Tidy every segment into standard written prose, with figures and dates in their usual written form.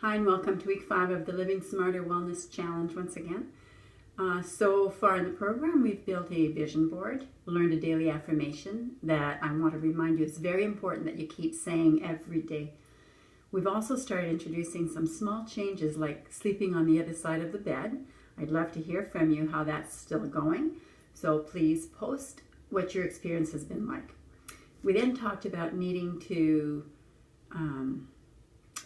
Hi and welcome to week 5 of the Living Smarter Wellness Challenge once again. So far in the program we've built a vision board, learned a daily affirmation that I want to remind you is very important that you keep saying every day. We've also started introducing some small changes like sleeping on the other side of the bed. I'd love to hear from you how that's still going, so please post what your experience has been like. We then talked about needing to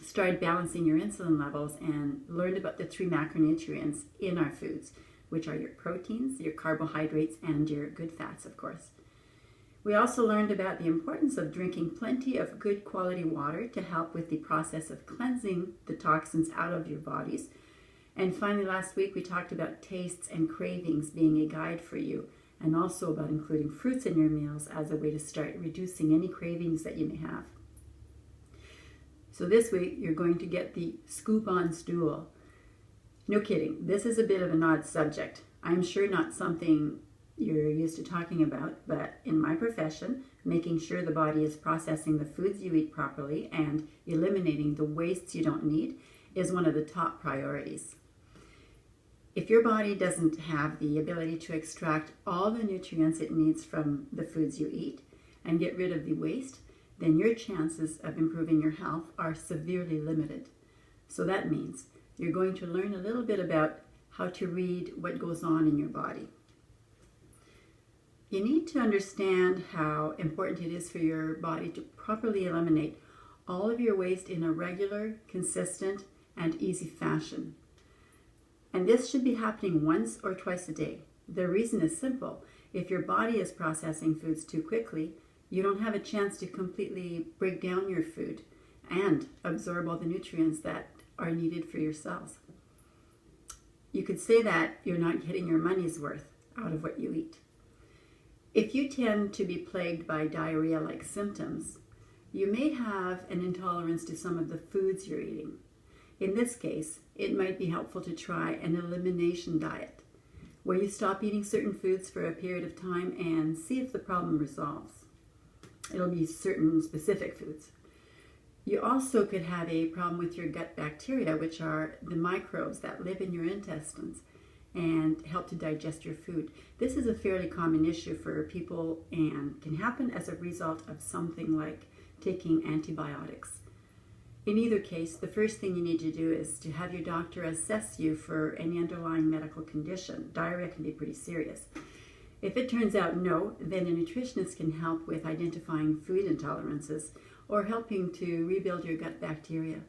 start balancing your insulin levels and learned about the 3 macronutrients in our foods, which are your proteins, your carbohydrates, and your good fats, of course. We also learned about the importance of drinking plenty of good quality water to help with the process of cleansing the toxins out of your bodies. And finally, last week we talked about tastes and cravings being a guide for you, and also about including fruits in your meals as a way to start reducing any cravings that you may have. So this week you're going to get the scoop on stool. No kidding, this is a bit of an odd subject. I'm sure not something you're used to talking about, but in my profession, making sure the body is processing the foods you eat properly and eliminating the wastes you don't need is one of the top priorities. If your body doesn't have the ability to extract all the nutrients it needs from the foods you eat and get rid of the waste, then your chances of improving your health are severely limited. So that means you're going to learn a little bit about how to read what goes on in your body. You need to understand how important it is for your body to properly eliminate all of your waste in a regular, consistent, and easy fashion. And this should be happening once or twice a day. The reason is simple. If your body is processing foods too quickly, you don't have a chance to completely break down your food and absorb all the nutrients that are needed for your cells. You could say that you're not getting your money's worth out of what you eat. If you tend to be plagued by diarrhea-like symptoms, you may have an intolerance to some of the foods you're eating. In this case, it might be helpful to try an elimination diet, where you stop eating certain foods for a period of time and see if the problem resolves. It'll be certain specific foods. You also could have a problem with your gut bacteria, which are the microbes that live in your intestines and help to digest your food. This is a fairly common issue for people and can happen as a result of something like taking antibiotics. In either case, the first thing you need to do is to have your doctor assess you for any underlying medical condition. Diarrhea can be pretty serious. If it turns out no, then a nutritionist can help with identifying food intolerances or helping to rebuild your gut bacteria.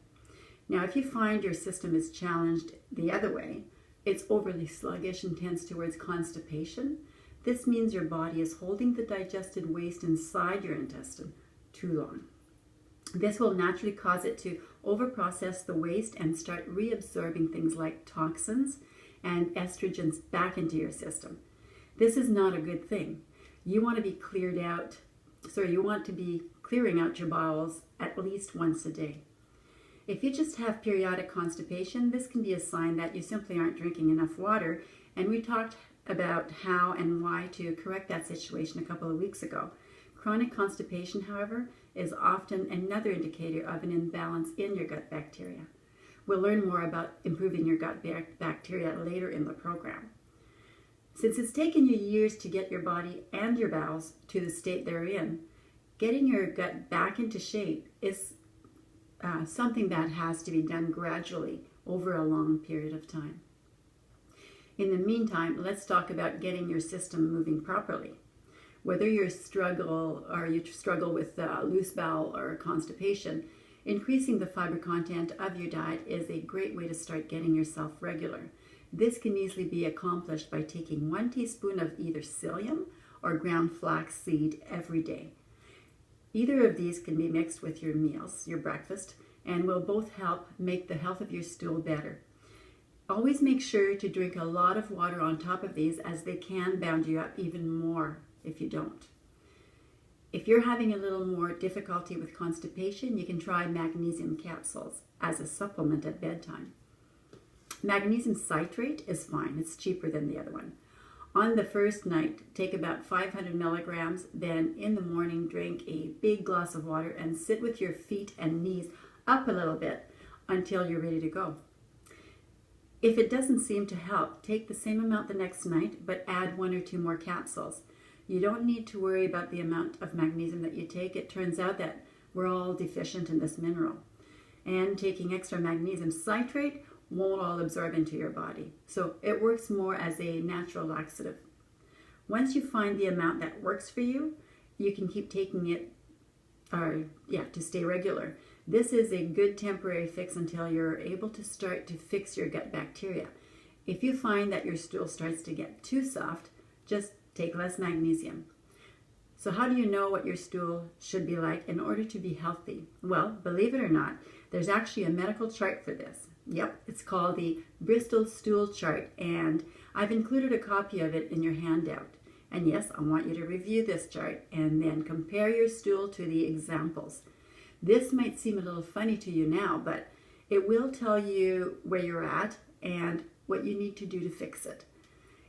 Now, if you find your system is challenged the other way, it's overly sluggish and tends towards constipation, this means your body is holding the digested waste inside your intestine too long. This will naturally cause it to overprocess the waste and start reabsorbing things like toxins and estrogens back into your system. This is not a good thing. You want to be clearing out your bowels at least once a day. If you just have periodic constipation, this can be a sign that you simply aren't drinking enough water, and we talked about how and why to correct that situation a couple of weeks ago. Chronic constipation, however, is often another indicator of an imbalance in your gut bacteria. We'll learn more about improving your gut bacteria later in the program. Since it's taken you years to get your body and your bowels to the state they're in, getting your gut back into shape is something that has to be done gradually over a long period of time. In the meantime, let's talk about getting your system moving properly. Whether you struggle with loose bowel or constipation, increasing the fiber content of your diet is a great way to start getting yourself regular. This can easily be accomplished by taking 1 teaspoon of either psyllium or ground flaxseed every day. Either of these can be mixed with your meals, your breakfast, and will both help make the health of your stool better. Always make sure to drink a lot of water on top of these, as they can bound you up even more if you don't. If you're having a little more difficulty with constipation, you can try magnesium capsules as a supplement at bedtime. Magnesium citrate is fine. It's cheaper than the other one. On the first night, take about 500 milligrams, then in the morning drink a big glass of water and sit with your feet and knees up a little bit until you're ready to go. If it doesn't seem to help, take the same amount the next night, but add 1 or 2 more capsules. You don't need to worry about the amount of magnesium that you take. It turns out that we're all deficient in this mineral. And taking extra magnesium citrate won't all absorb into your body. So it works more as a natural laxative. Once you find the amount that works for you, you can keep taking it to stay regular. This is a good temporary fix until you're able to start to fix your gut bacteria. If you find that your stool starts to get too soft, just take less magnesium. So how do you know what your stool should be like in order to be healthy? Well, believe it or not, there's actually a medical chart for this. Yep, it's called the Bristol Stool Chart, and I've included a copy of it in your handout. And yes, I want you to review this chart and then compare your stool to the examples. This might seem a little funny to you now, but it will tell you where you're at and what you need to do to fix it.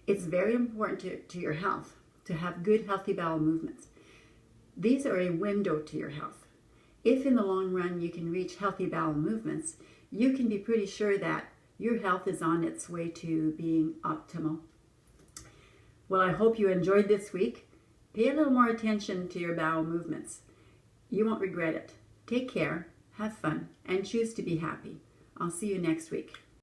It's very important to your health to have good, healthy bowel movements. These are a window to your health. If in the long run you can reach healthy bowel movements, you can be pretty sure that your health is on its way to being optimal. Well, I hope you enjoyed this week. Pay a little more attention to your bowel movements. You won't regret it. Take care, have fun, and choose to be happy. I'll see you next week.